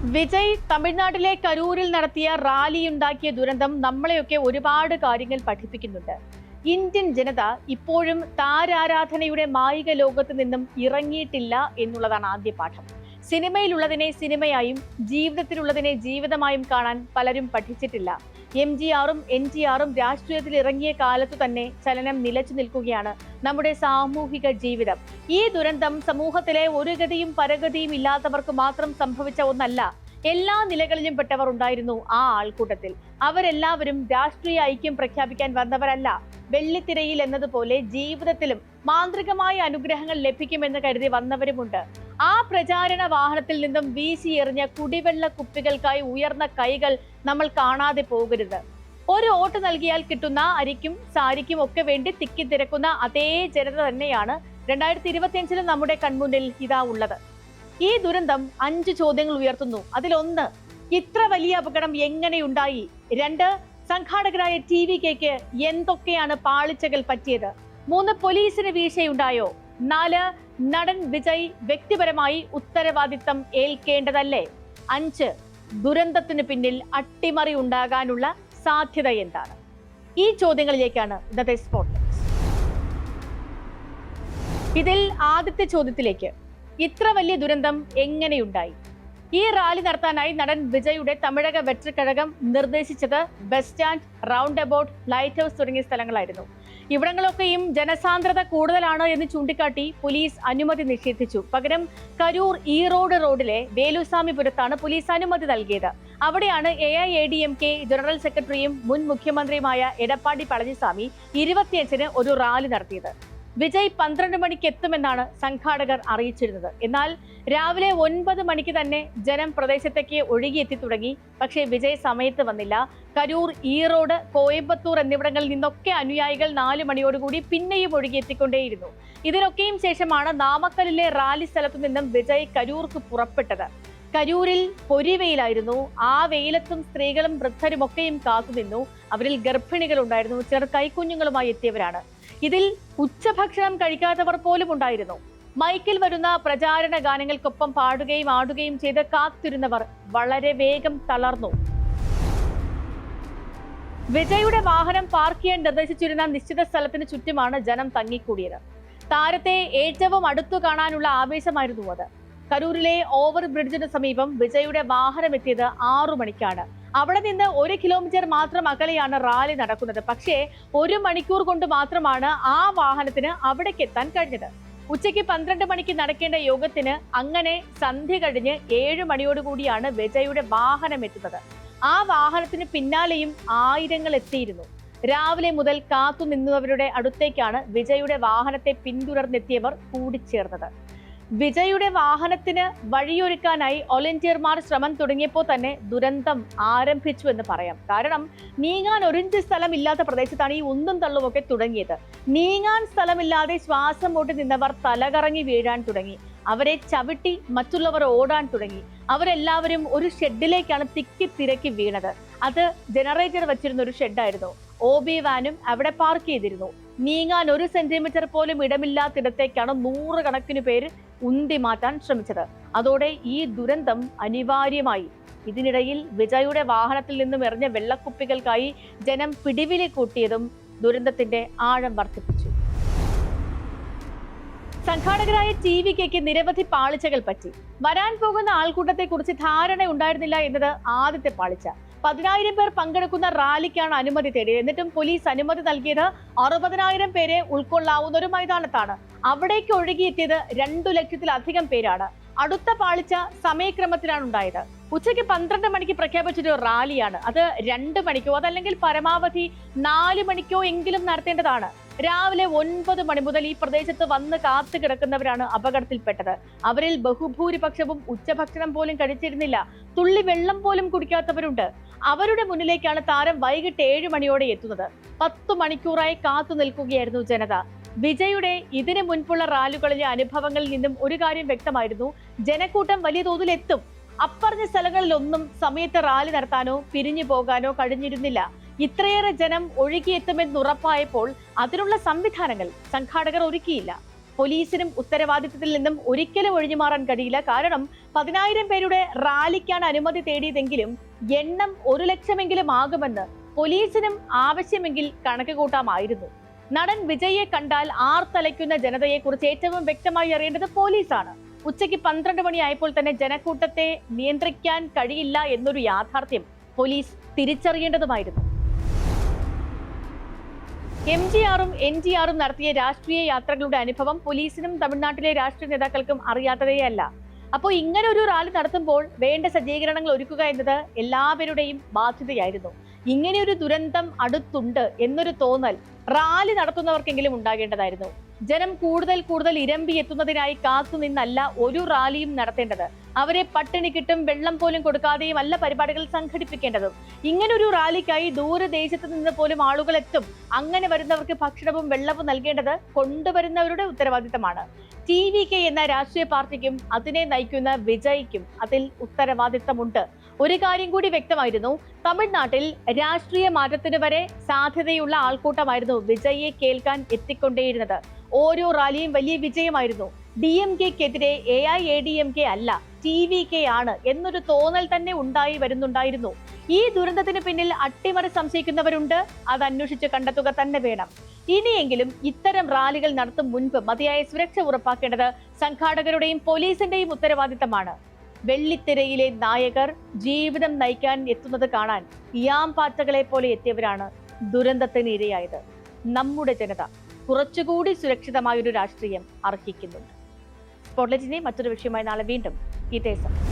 വിജയ് തമിഴ്നാട്ടിലെ കരൂരിൽ നടത്തിയ റാലിയുണ്ടാക്കിയ ദുരന്തം നമ്മളെയൊക്കെ ഒരുപാട് കാര്യങ്ങൾ പഠിപ്പിക്കുന്നുണ്ട്. ഇന്ത്യൻ ജനത ഇപ്പോഴും താരാരാധനയുടെ മായിക ലോകത്ത് നിന്നും ഇറങ്ങിയിട്ടില്ല എന്നുള്ളതാണ് ആദ്യ പാഠം. സിനിമയിലുള്ളതിനെ സിനിമയായും ജീവിതത്തിലുള്ളതിനെ ജീവിതമായും കാണാൻ പലരും പഠിച്ചിട്ടില്ല. MGRും NTRും രാഷ്ട്രീയത്തിൽ ഇറങ്ങിയ കാലത്തു തന്നെ ചലനം നിലച്ചു നിൽക്കുകയാണ് നമ്മുടെ സാമൂഹിക ജീവിതം. ഈ ദുരന്തം സമൂഹത്തിലെ ഒരു ഗതിയും പരഗതിയും ഇല്ലാത്തവർക്ക് മാത്രം സംഭവിച്ച ഒന്നല്ല. എല്ലാ നിലകളിലും പെട്ടവർ ഉണ്ടായിരുന്നു ആ ആൾക്കൂട്ടത്തിൽ. അവരെല്ലാവരും രാഷ്ട്രീയ ഐക്യം പ്രഖ്യാപിക്കാൻ വന്നവരല്ല. വെള്ളിത്തിരയിൽ എന്നതുപോലെ ജീവിതത്തിലും മാന്ത്രികമായ അനുഗ്രഹങ്ങൾ ലഭിക്കുമെന്ന് കരുതി വന്നവരുമുണ്ട്. ആ പ്രചാരണ വാഹനത്തിൽ നിന്നും വീശി എറിഞ്ഞ കുടിവെള്ള കുപ്പികൾക്കായി ഉയർന്ന കൈകൾ നമ്മൾ കാണാതെ പോകരുത്. ഒരു വോട്ട് നൽകിയാൽ കിട്ടുന്ന അരിക്കും സാരിക്കും ഒക്കെ വേണ്ടി തിക്കിത്തിരക്കുന്ന അതേ ജനത തന്നെയാണ് 2025 നമ്മുടെ കൺമുന്നിൽ ഇതാ ഉള്ളത്. ഈ ദുരന്തം 5 ചോദ്യങ്ങൾ ഉയർത്തുന്നു. അതിലൊന്ന്, ഇത്ര വലിയ അപകടം എങ്ങനെയുണ്ടായി? 2, സംഘാടകരായ TVKക്ക് എന്തൊക്കെയാണ് പാളിച്ചകൾ പറ്റിയത്? 3, പോലീസിന് വീഴ്ചയുണ്ടായോ? 4, നടൻ വിജയ് വ്യക്തിപരമായി ഉത്തരവാദിത്തം ഏൽക്കേണ്ടതല്ലേ? 5, ദുരന്തത്തിന് പിന്നിൽ അട്ടിമറി ഉണ്ടാകാനുള്ള സാധ്യത എന്താണ്? ഈ ചോദ്യങ്ങളിലേക്കാണ് ഇന്നത്തെ സ്പോട്ട്ലൈറ്റ്. ഇതിൽ ആദ്യത്തെ ചോദ്യത്തിലേക്ക്, ഇത്ര വലിയ ദുരന്തം എങ്ങനെയുണ്ടായി? ഈ റാലി നടത്താനായി നടൻ വിജയുടെ തമിഴക വെട്രിക്കഴകം നിർദ്ദേശിച്ചത് bus stand, round about, light house തുടങ്ങിയ സ്ഥലങ്ങളായിരുന്നു. ഇവിടങ്ങളൊക്കെയും ജനസാന്ദ്രത കൂടുതലാണ് എന്ന് ചൂണ്ടിക്കാട്ടി പോലീസ് അനുമതി നിഷേധിച്ചു. പകരം കരൂർ ഈറോഡ് റോഡിലെ വേലുസ്വാമിപുരത്താണ് പോലീസ് അനുമതി നൽകിയത്. അവിടെയാണ് AIADMK ജനറൽ സെക്രട്ടറിയും മുൻ മുഖ്യമന്ത്രിയുമായ എടപ്പാടി പളനിസ്വാമി 25-ന് ഒരു റാലി നടത്തിയത്. വിജയ് 12 മണിക്ക് എത്തുമെന്നാണ് സംഘാടകർ അറിയിച്ചിരുന്നത്. എന്നാൽ രാവിലെ 9 മണിക്ക് തന്നെ ജനം പ്രദേശത്തേക്ക് ഒഴുകിയെത്തി തുടങ്ങി. പക്ഷേ വിജയ് സമയത്ത് വന്നില്ല. കരൂർ, ഈറോഡ്, കോയമ്പത്തൂർ എന്നിവിടങ്ങളിൽ നിന്നൊക്കെ അനുയായികൾ 4 മണിയോടുകൂടി പിന്നെയും ഒഴുകിയെത്തിക്കൊണ്ടേയിരുന്നു. ഇതിനൊക്കെയും ശേഷമാണ് നാമക്കലിലെ റാലി സ്ഥലത്തു നിന്നും വിജയ് കരൂർക്ക് പുറപ്പെട്ടത്. കരൂരിൽ പൊരിവെയിലായിരുന്നു. ആ വെയിലത്തും സ്ത്രീകളും വൃദ്ധരുമൊക്കെയും കാത്തുനിന്നു. അവരിൽ ഗർഭിണികൾ ഉണ്ടായിരുന്നു, ചിലർ കൈക്കുഞ്ഞുങ്ങളുമായി എത്തിയവരാണ്. ഇതിൽ ഉച്ചഭക്ഷണം കഴിക്കാത്തവർ പോലും ഉണ്ടായിരുന്നു. മൈക്കിൽ വരുന്ന പ്രചാരണ ഗാനങ്ങൾക്കൊപ്പം പാടുകയും ആടുകയും ചെയ്ത് കാത്തിരുന്നവർ വളരെ വേഗം തളർന്നു. വിജയുടെ വാഹനം പാർക്ക് ചെയ്യാൻ നിർദ്ദേശിച്ചിരുന്ന നിശ്ചിത സ്ഥലത്തിന് ചുറ്റുമാണ് ജനം തങ്ങിക്കൂടിയത്. താരത്തെ ഏറ്റവും അടുത്തു കാണാനുള്ള ആവേശമായിരുന്നു അത്. കരൂരിലെ ഓവർ ബ്രിഡ്ജിന് സമീപം വിജയുടെ വാഹനം എത്തിയത് 6 മണിക്കാണ്. അവിടെ നിന്ന് 1 കിലോമീറ്റർ മാത്രം അകലെയാണ് റാലി നടക്കുന്നത്. പക്ഷേ 1 മണിക്കൂർ കൊണ്ട് മാത്രമാണ് ആ വാഹനത്തിന് അവിടേക്ക് എത്താൻ കഴിഞ്ഞത്. ഉച്ചയ്ക്ക് 12 മണിക്ക് നടക്കേണ്ട യോഗത്തിന് അങ്ങനെ സന്ധ്യ കഴിഞ്ഞ് 7 മണിയോടുകൂടിയാണ് വിജയുടെ വാഹനം എത്തുന്നത്. ആ വാഹനത്തിന് പിന്നാലെയും ആയിരങ്ങൾ എത്തിയിരുന്നു. രാവിലെ മുതൽ കാത്തു നിന്നവരുടെ അടുത്തേക്കാണ് വിജയുടെ വാഹനത്തെ പിന്തുടർന്നെത്തിയവർ കൂടിച്ചേർന്നത്. വിജയുടെ വാഹനത്തിന് വഴിയൊരുക്കാനായി വോളണ്ടിയർമാർ ശ്രമം തുടങ്ങിയപ്പോൾ തന്നെ ദുരന്തം ആരംഭിച്ചു എന്ന് പറയാം. കാരണം നീങ്ങാൻ 1 ഇഞ്ച് സ്ഥലമില്ലാത്ത പ്രദേശത്താണ് ഈ ഉന്തും തള്ളുമൊക്കെ തുടങ്ങിയത്. നീങ്ങാൻ സ്ഥലമില്ലാതെ ശ്വാസം മുട്ടി നിന്നവർ തലകറങ്ങി വീഴാൻ തുടങ്ങി. അവരെ ചവിട്ടി മറ്റുള്ളവർ ഓടാൻ തുടങ്ങി. അവരെല്ലാവരും ഒരു ഷെഡിലേക്കാണ് തിക്കി തിരക്കി വീണത്. അത് ജനറേറ്റർ വെച്ചിരുന്ന ഒരു ഷെഡായിരുന്നു. OB വാനും അവിടെ പാർക്ക് ചെയ്തിരുന്നു. നീങ്ങാൻ 1 സെന്റിമീറ്റർ പോലും ഇടമില്ലാത്തിടത്തേക്കാണ് 100 കണക്കിന് പേര് ഉന്തി മാറ്റാൻ ശ്രമിച്ചത്. അതോടെ ഈ ദുരന്തം അനിവാര്യമായി. ഇതിനിടയിൽ വിജയുടെ വാഹനത്തിൽ നിന്നും എറിഞ്ഞ വെള്ളക്കുപ്പികൾക്കായി ജനം പിടിവിലി കൂട്ടിയതും ദുരന്തത്തിന്റെ ആഴം വർദ്ധിപ്പിച്ചു. സംഘാടകരായ TVKക്ക് നിരവധി പാളിച്ചകൾ പറ്റി. വരാൻ പോകുന്ന ആൾക്കൂട്ടത്തെ കുറിച്ച് ധാരണ ഉണ്ടായിരുന്നില്ല എന്നത് ആദ്യത്തെ പാളിച്ച. 10,000 പേർ പങ്കെടുക്കുന്ന റാലിക്കാണ് അനുമതി തേടിയത്. എന്നിട്ടും പോലീസ് അനുമതി നൽകിയത് 60,000 പേരെ ഉൾക്കൊള്ളാവുന്ന ഒരു മൈതാനത്താണ്. അവിടേക്ക് ഒഴുകിയെത്തിയത് 2 ലക്ഷത്തിലധികം പേരാണ്. അടുത്ത പാളിച്ച സമയക്രമത്തിലാണ് ഉണ്ടായത്. ഉച്ചയ്ക്ക് 12 മണിക്ക് പ്രഖ്യാപിച്ചൊരു റാലിയാണ്. അത് 2 മണിക്കോ അതല്ലെങ്കിൽ പരമാവധി 4 മണിക്കോ എങ്കിലും നടത്തേണ്ടതാണ്. രാവിലെ 9 മണി മുതൽ ഈ പ്രദേശത്ത് വന്ന് കാത്തു കിടക്കുന്നവരാണ് അപകടത്തിൽപ്പെട്ടത്. അവരിൽ ബഹുഭൂരിപക്ഷവും ഉച്ചഭക്ഷണം പോലും കഴിച്ചിരുന്നില്ല. തുള്ളി വെള്ളം പോലും കുടിക്കാത്തവരുണ്ട്. അവരുടെ മുന്നിലേക്കാണ് താരം വൈകിട്ട് 7 മണിയോടെ എത്തുന്നത്. 10 മണിക്കൂറായി കാത്തു നിൽക്കുകയായിരുന്നു ജനത. വിജയുടെ ഇതിനു മുൻപുള്ള റാലികളിലെ അനുഭവങ്ങളിൽ നിന്നും ഒരു കാര്യം വ്യക്തമായിരുന്നു: ജനക്കൂട്ടം വലിയ തോതിൽ എത്തും. അപ്പറഞ്ഞ സ്ഥലങ്ങളിലൊന്നും സമയത്ത് റാലി നടത്താനോ പിരിഞ്ഞു പോകാനോ കഴിഞ്ഞിരുന്നില്ല. ഇത്രയേറെ ജനം ഒഴുകിയെത്തുമെന്ന് ഉറപ്പായപ്പോൾ അതിനുള്ള സംവിധാനങ്ങൾ സംഘാടകർ ഒരുക്കിയില്ല. പോലീസിനും ഉത്തരവാദിത്തത്തിൽ നിന്നും ഒരിക്കലും ഒഴിഞ്ഞുമാറാൻ കഴിയില്ല. കാരണം 10,000 പേരുടെ റാലിക്കാണ് അനുമതി തേടിയതെങ്കിലും എണ്ണം 1 ലക്ഷമെങ്കിലും ആകുമെന്ന് പോലീസിനും ആവശ്യമെങ്കിൽ കണക്ക് കൂട്ടാമായിരുന്നു. നടൻ വിജയെ കണ്ടാൽ ആർത്തലയ്ക്കുന്ന ജനതയെക്കുറിച്ച് ഏറ്റവും വ്യക്തമായി അറിയേണ്ടത് പോലീസാണ്. ഉച്ചയ്ക്ക് 12 മണിയായപ്പോൾ തന്നെ ജനക്കൂട്ടത്തെ നിയന്ത്രിക്കാൻ കഴിയില്ല എന്നൊരു യാഥാർത്ഥ്യം പോലീസ് തിരിച്ചറിയേണ്ടതുമായിരുന്നു. MGRും NTRും നടത്തിയ രാഷ്ട്രീയ യാത്രകളുടെ അനുഭവം പോലീസിനും തമിഴ്നാട്ടിലെ രാഷ്ട്രീയ നേതാക്കൾക്കും അറിയാത്തതേയല്ല. അപ്പോൾ ഇങ്ങനെ ഒരു റാലി നടത്തുമ്പോൾ വേണ്ട സജ്ജീകരണങ്ങൾ ഒരുക്കുക എന്നത് എല്ലാവരുടെയും ബാധ്യതയായിരുന്നു. ഇങ്ങനെയൊരു ദുരന്തം അടുത്തുണ്ട് എന്നൊരു തോന്നൽ റാലി നടത്തുന്നവർക്കെങ്കിലും ഉണ്ടാകേണ്ടതായിരുന്നു. ജനം കൂടുതൽ ഇരമ്പി എത്തുന്നതിനായി കാത്തുനിന്നല്ല ഒരു റാലിയും നടത്തേണ്ടത്. അവരെ പട്ടിണി കിട്ടും വെള്ളം പോലും കൊടുക്കാതെയും അല്ല പരിപാടികൾ സംഘടിപ്പിക്കേണ്ടതും. ഇങ്ങനൊരു റാലിക്കായി ദൂരദേശത്ത് നിന്ന് പോലും ആളുകൾ എത്തും. അങ്ങനെ വരുന്നവർക്ക് ഭക്ഷണവും വെള്ളവും നൽകേണ്ടത് കൊണ്ടുവരുന്നവരുടെ ഉത്തരവാദിത്തമാണ്. TVK എന്ന രാഷ്ട്രീയ പാർട്ടിക്കും അതിനെ നയിക്കുന്ന വിജയ്ക്കും അതിൽ ഉത്തരവാദിത്തമുണ്ട്. ഒരു കാര്യം കൂടി വ്യക്തമായിരുന്നു, തമിഴ്നാട്ടിൽ രാഷ്ട്രീയ മാറ്റത്തിന് വരെ സാധ്യതയുള്ള ആൾക്കൂട്ടമായിരുന്നു വിജയെ കേൾക്കാൻ എത്തിക്കൊണ്ടേയിരുന്നത്. ഓരോ റാലിയും വലിയ വിജയമായിരുന്നു. DMKക്കെതിരെ AIADMK അല്ല TVK ആണ് എന്നൊരു തോന്നൽ തന്നെ വരുന്നുണ്ടായിരുന്നു. ഈ ദുരന്തത്തിന് പിന്നിൽ അട്ടിമറി സംശയിക്കുന്നവരുണ്ട്. അത് അന്വേഷിച്ച് കണ്ടെത്തുക തന്നെ വേണം. ഇനിയെങ്കിലും ഇത്തരം റാലികൾ നടത്തും മുൻപ് മതിയായ സുരക്ഷ ഉറപ്പാക്കേണ്ടത് സംഘാടകരുടെയും പോലീസിന്റെയും ഉത്തരവാദിത്തമാണ്. വെള്ളിത്തിരയിലെ നായകർ ജീവിതം നയിക്കാൻ എത്തുന്നത് കാണാൻ ഇയാംപാറ്റകളെ പോലെ എത്തിയവരാണ് ദുരന്തത്തിന് ഇരയായത്. നമ്മുടെ ജനത കുറച്ചുകൂടി സുരക്ഷിതമായൊരു രാഷ്ട്രീയം അർഹിക്കുന്നുണ്ട്. സ്പോട്ട്ലൈറ്റിനെ മറ്റൊരു വിഷയമായി നാളെ വീണ്ടും ഇതേ സമയം.